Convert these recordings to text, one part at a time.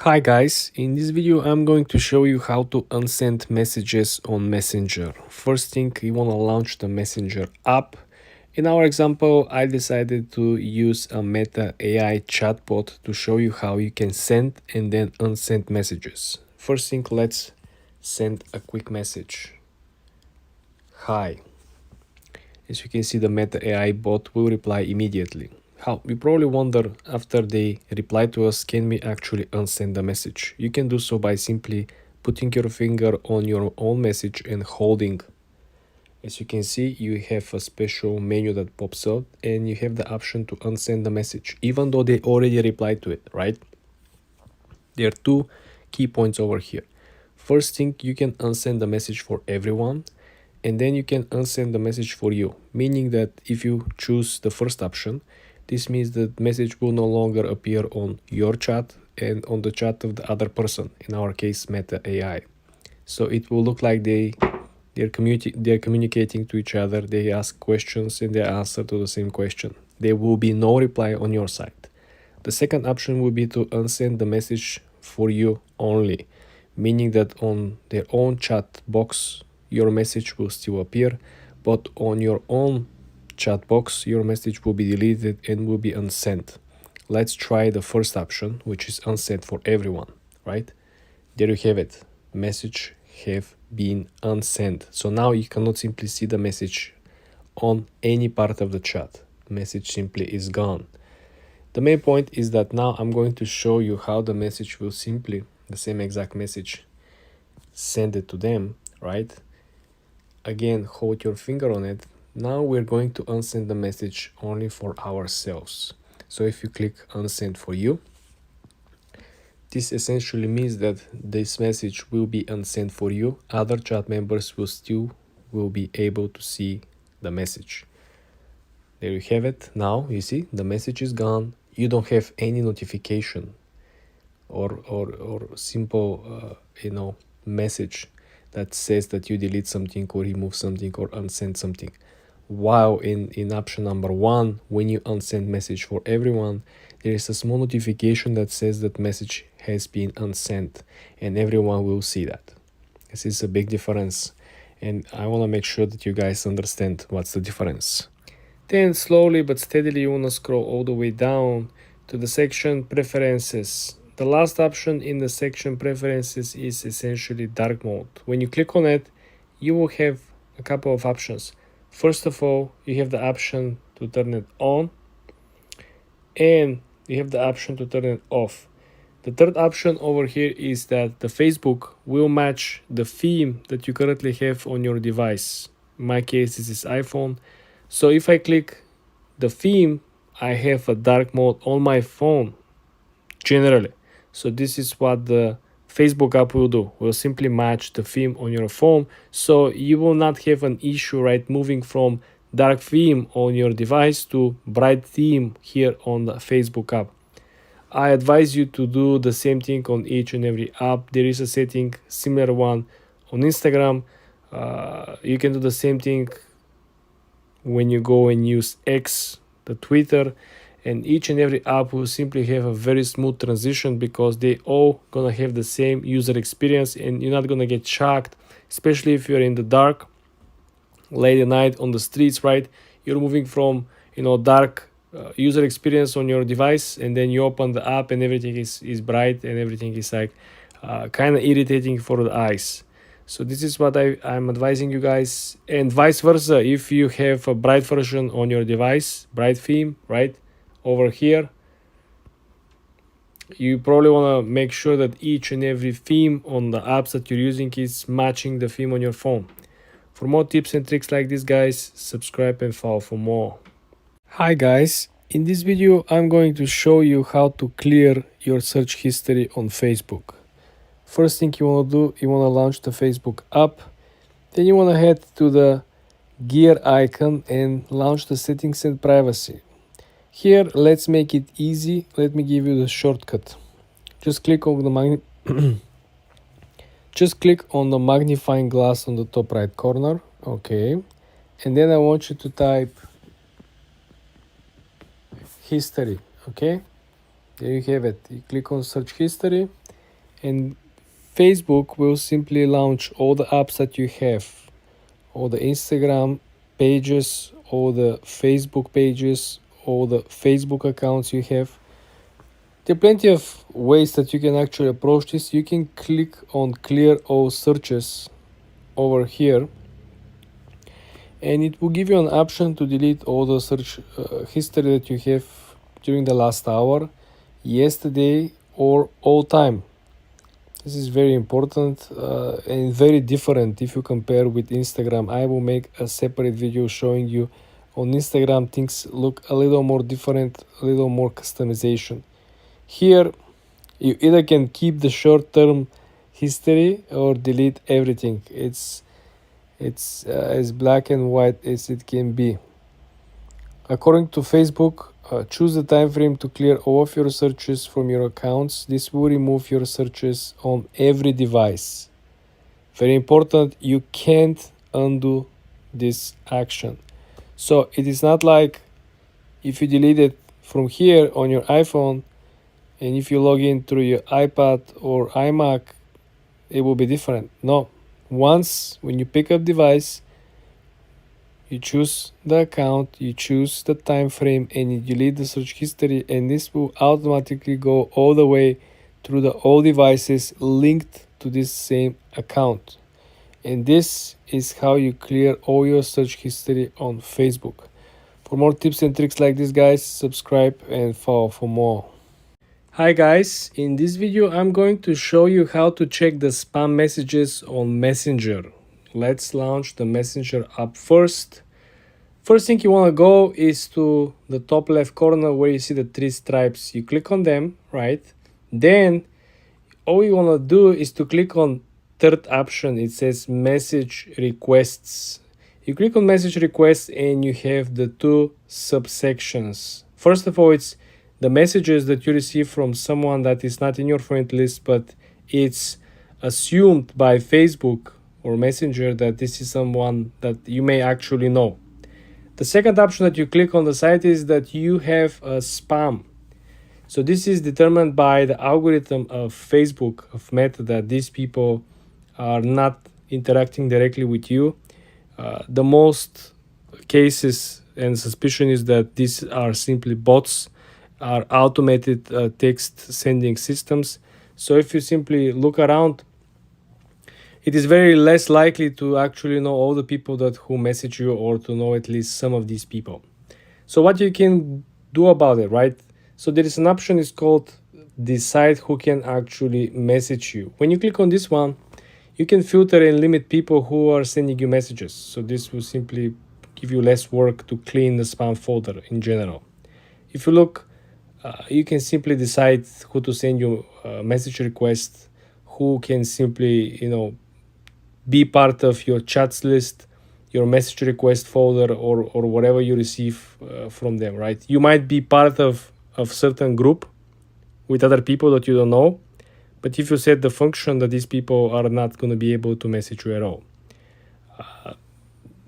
Hi guys, in this video I'm going to show you how to unsend messages on Messenger. First thing, you want to launch the Messenger app. In our example, I decided to use a Meta AI chatbot to show you how you can send and then unsend messages. First thing, let's send a quick message. Hi. As you can see, the Meta AI bot will reply immediately. How? You probably wonder after they reply to us, can we actually unsend the message? You can do so by simply putting your finger on your own message and holding. As you can see, you have a special menu that pops out and you have the option to unsend the message, even though they already replied to it, right? There are two key points over here. First thing, you can unsend the message for everyone, and then you can unsend the message for you, meaning that if you choose the first option, this means that message will no longer appear on your chat and on the chat of the other person, in our case Meta AI. So it will look like they're communicating to each other, they ask questions and they answer to the same question. There will be no reply on your side. The second option would be to unsend the message for you only, meaning that on their own chat box your message will still appear, but on your own chat box your message will be deleted and will be unsent. Let's try the first option, which is unsent for everyone, right? There you have it. Message have been unsent. So now you cannot simply see the message on any part of the chat. Message simply is gone. The main point is that now I'm going to show you how the message will simply, the same exact message, send it to them, right? Again, hold your finger on it. Now we're going to unsend the message only for ourselves. So if you click unsend for you, this essentially means that this message will be unsent for you. Other chat members will be able to see the message. There you have it. Now you see the message is gone. You don't have any notification or simple message that says that you delete something or remove something or unsend something. While in option number 1, when you unsend message for everyone, there is a small notification that says that message has been unsent and everyone will see that. This is a big difference and I want to make sure that you guys understand what's the difference. Then slowly but steadily you want to scroll all the way down to the section preferences. The last option in the section preferences is essentially dark mode. When you click on it, you will have a couple of options. First of all, you have the option to turn it on and you have the option to turn it off. The third option over here is that the Facebook will match the theme that you currently have on your device. In my case, this is iPhone. So if I click the theme, I have a dark mode on my phone generally. So this is what the Facebook app will do. Will simply match the theme on your phone. So you will not have an issue, right, moving from dark theme on your device to bright theme here on the Facebook app. I advise you to do the same thing on each and every app. There is a setting, similar one on Instagram. You can do the same thing when you go and use X, the Twitter, and each and every app will simply have a very smooth transition because they all gonna have the same user experience and you're not gonna get shocked, especially if you're in the dark late at night on the streets, right? You're moving from dark user experience on your device and then you open the app and everything is bright and everything is like kind of irritating for the eyes. So this is what I'm advising you guys, and vice versa. If you have a bright version on your device, bright theme, right, over here, you probably want to make sure that each and every theme on the apps that you're using is matching the theme on your phone. For more tips and tricks like this, guys, subscribe and follow for more. Hi guys, in this video I'm going to show you how to clear your search history on Facebook. First thing you want to do, you want to launch the Facebook app. Then you want to head to the gear icon and launch the settings and privacy. Here, let's make it easy. Let me give you the shortcut. Just click on the magnifying glass on the top right corner. Okay. And then I want you to type history. Okay. There you have it. You click on search history. and Facebook will simply launch all the apps that you have, all the Instagram pages, all the Facebook pages, all the Facebook accounts you have. There are plenty of ways that you can actually approach this. You can click on clear all searches over here, and it will give you an option to delete all the search history that you have during the last hour, yesterday, or all time. This is very important and very different if you compare with Instagram. I will make a separate video showing you on Instagram things look a little more different, a little more customization. Here you either can keep the short-term history or delete everything. It's as black and white as it can be. According to Facebook, choose the time frame to clear all of your searches from your accounts. This will remove your searches on every device. Very important, you can't undo this action. So it is not like if you delete it from here on your iPhone, and if you log in through your iPad or iMac, it will be different. No, once when you pick up device, you choose the account, you choose the time frame, and you delete the search history, and this will automatically go all the way through all devices linked to this same account. And this is how you clear all your search history on Facebook. For more tips and tricks like this, guys, subscribe and follow for more. Hi guys, in this video I'm going to show you how to check the spam messages on Messenger. Let's launch the Messenger app first. First thing you want to go is to the top left corner where you see the three stripes. You click on them, right? Then all you want to do is to click on third option. It says message requests. You click on message requests and you have the two subsections. First of all, it's the messages that you receive from someone that is not in your friend list, but it's assumed by Facebook or Messenger that this is someone that you may actually know. The second option that you click on the site is that you have a spam. So this is determined by the algorithm of Facebook, of Meta, that these people are not interacting directly with you. The most cases and suspicion is that these are simply bots, are automated text sending systems. So if you simply look around, it is very less likely to actually know all the people who message you, or to know at least some of these people. So what you can do about it, right? So there is an option, it's called decide who can actually message you. When you click on this one, you can filter and limit people who are sending you messages. So this will simply give you less work to clean the spam folder in general. If you look, you can simply decide who to send you a message request, who can simply, be part of your chats list, your message request folder, or whatever you receive from them, right? You might be part of certain group with other people that you don't know, but if you set the function that these people are not going to be able to message you at all.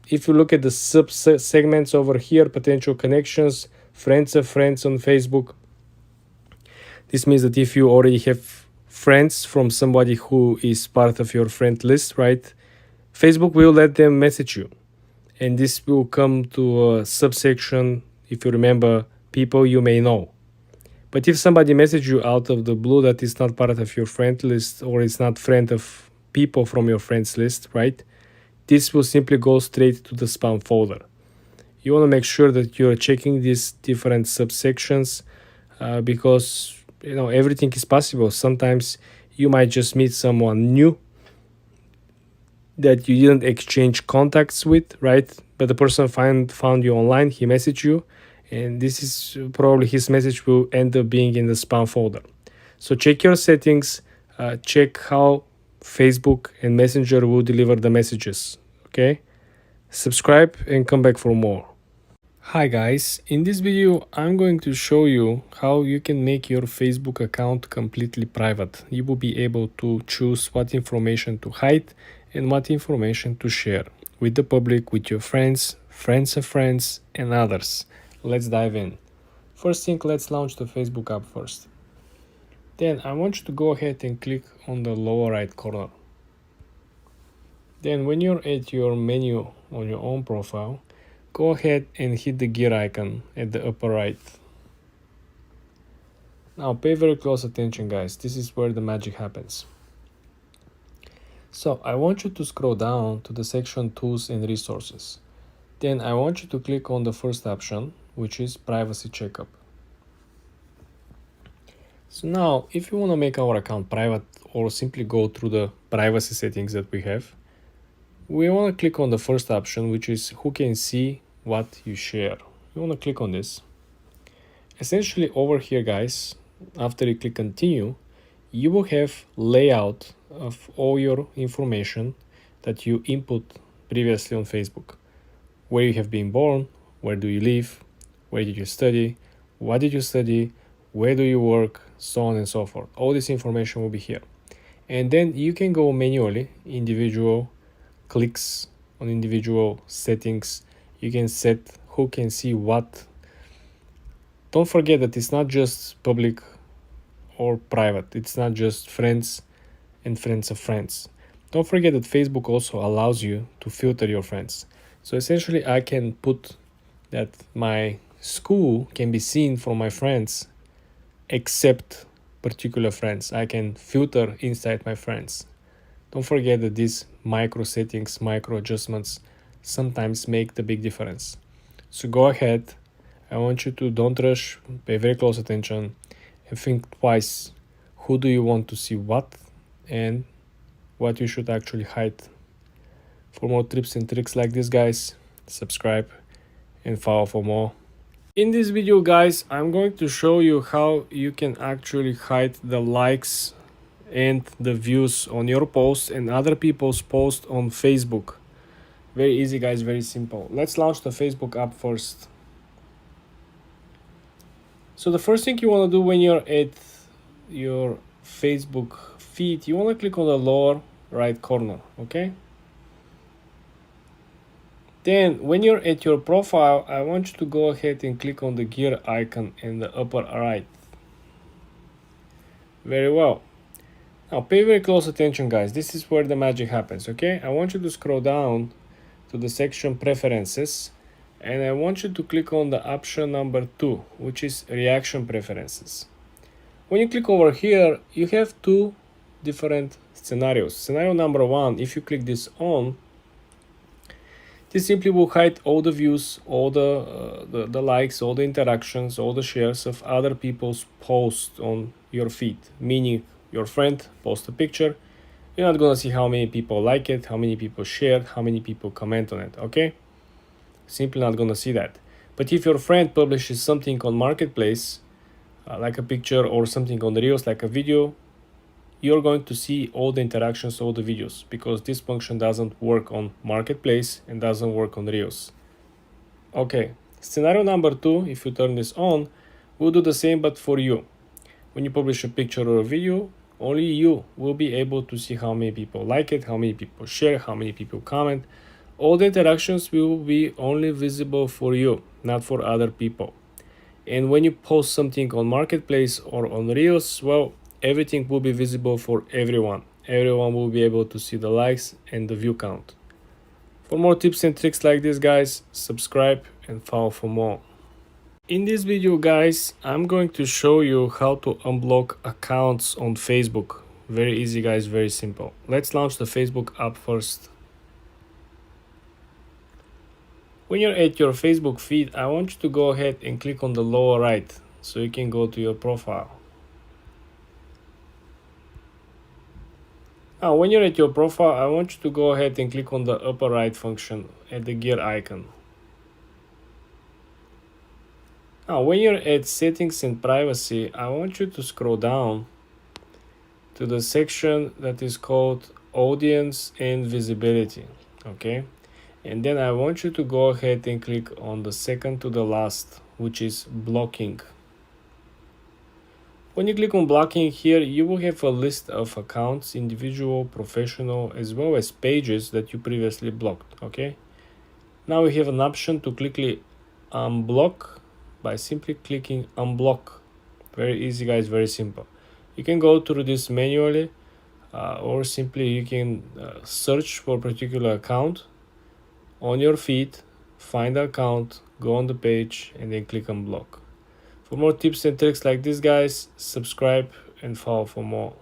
If you look at the sub-segments over here, potential connections, friends of friends on Facebook, this means that if you already have friends from somebody who is part of your friend list, right, Facebook will let them message you. And this will come to a subsection, if you remember, people you may know. But if somebody messages you out of the blue that is not part of your friend list, or is not friend of people from your friends list, right, this will simply go straight to the spam folder. You want to make sure that you're checking these different subsections because everything is possible. Sometimes you might just meet someone new that you didn't exchange contacts with, right? But the person found you online, he messaged you, and this is probably his message will end up being in the spam folder. So check your settings, check how Facebook and Messenger will deliver the messages, okay? Subscribe and come back for more. Hi guys, in this video I'm going to show you how you can make your Facebook account completely private. You will be able to choose what information to hide and what information to share with the public, with your friends, friends of friends, and others. Let's dive in. First thing, let's launch the Facebook app first. Then I want you to go ahead and click on the lower right corner. Then when you're at your menu on your own profile, go ahead and hit the gear icon at the upper right. Now pay very close attention, guys. This is where the magic happens. So I want you to scroll down to the section Tools and Resources. Then I want you to click on the first option, which is Privacy Checkup. So now, if you want to make our account private or simply go through the privacy settings that we have, we want to click on the first option, which is Who can see what you share. You want to click on this. Essentially over here, guys, after you click Continue, you will have layout of all your information that you input previously on Facebook. Where you have been born, where do you live, where did you study, what did you study, where do you work, so on and so forth. All this information will be here. And then you can go manually, individual clicks on individual settings. You can set who can see what. Don't forget that it's not just public or private. It's not just friends and friends of friends. Don't forget that Facebook also allows you to filter your friends. So essentially I can put that my school can be seen from my friends except particular friends. I can filter inside my friends. Don't forget that these micro settings, micro adjustments sometimes make the big difference. So go ahead. I want you to don't rush, pay very close attention and think twice. Who do you want to see what and what you should actually hide. For more tips and tricks like this, guys, subscribe and follow for more. In this video, guys, I'm going to show you how you can actually hide the likes and the views on your posts and other people's posts on Facebook. Very easy, guys, very simple. Let's launch the Facebook app first. So the first thing you want to do when you're at your Facebook feed, you want to click on the lower right corner, okay? Then when you're at your profile, I want you to go ahead and click on the gear icon in the upper right. Very well. Now pay very close attention, guys. This is where the magic happens, okay? I want you to scroll down to the section Preferences, and I want you to click on the option number 2, which is Reaction Preferences. When you click over here, you have two different scenarios. Scenario number 1, if you click this on, this simply will hide all the views, all the likes, all the interactions, all the shares of other people's posts on your feed. Meaning, your friend posts a picture, you're not gonna see how many people like it, how many people shared, how many people comment on it, okay? Simply not gonna see that. But if your friend publishes something on Marketplace, like a picture or something on the Reels, like a video, you're going to see all the interactions, all the videos, because this function doesn't work on Marketplace and doesn't work on Reels. Okay, scenario number 2, if you turn this on, will do the same but for you. When you publish a picture or a video, only you will be able to see how many people like it, how many people share, how many people comment. All the interactions will be only visible for you, not for other people. And when you post something on Marketplace or on Reels, well, everything will be visible for everyone. Everyone will be able to see the likes and the view count. For more tips and tricks like this, guys, subscribe and follow for more. In this video, guys, I'm going to show you how to unblock accounts on Facebook. Very easy, guys, very simple. Let's launch the Facebook app first. When you're at your Facebook feed, I want you to go ahead and click on the lower right so you can go to your profile. Now, when you're at your profile, I want you to go ahead and click on the upper right function at the gear icon. Now, when you're at Settings and Privacy, I want you to scroll down to the section that is called Audience and Visibility, okay? And then I want you to go ahead and click on the second to the last, which is Blocking. When you click on Blocking here, you will have a list of accounts, individual, professional, as well as pages that you previously blocked, okay? Now we have an option to quickly unblock by simply clicking unblock. Very easy, guys, very simple. You can go through this manually, or simply you can search for a particular account on your feed, find the account, go on the page, and then click on block. For more tips and tricks like this, guys, subscribe and follow for more.